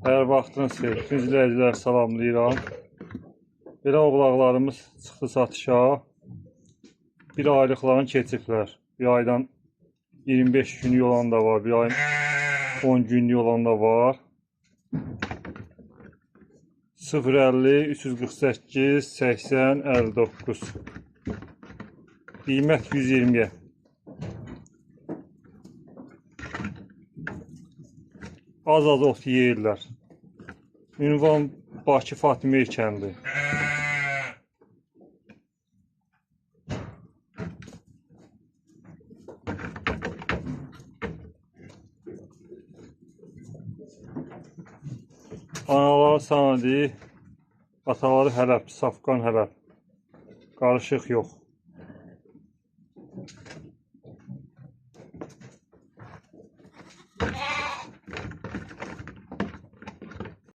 Hər vaxtınız xeyir. Bütün izləyicilər salamlayıram. Belə oğlaqlarımız çıxdı satışa. Bir aylıqlarını keçiblər. Bir aydan 25 günlük olan da var. Bir ayın 10 günlük olan da var. 050 348 80 59. Qiymət 120'ye. Az ot yeyirlər. Ünvan Bakı Fatimiyə kəndi. Anaları Sanadı, ataları Hələb, Safqan Hələb. Qarışıq yox.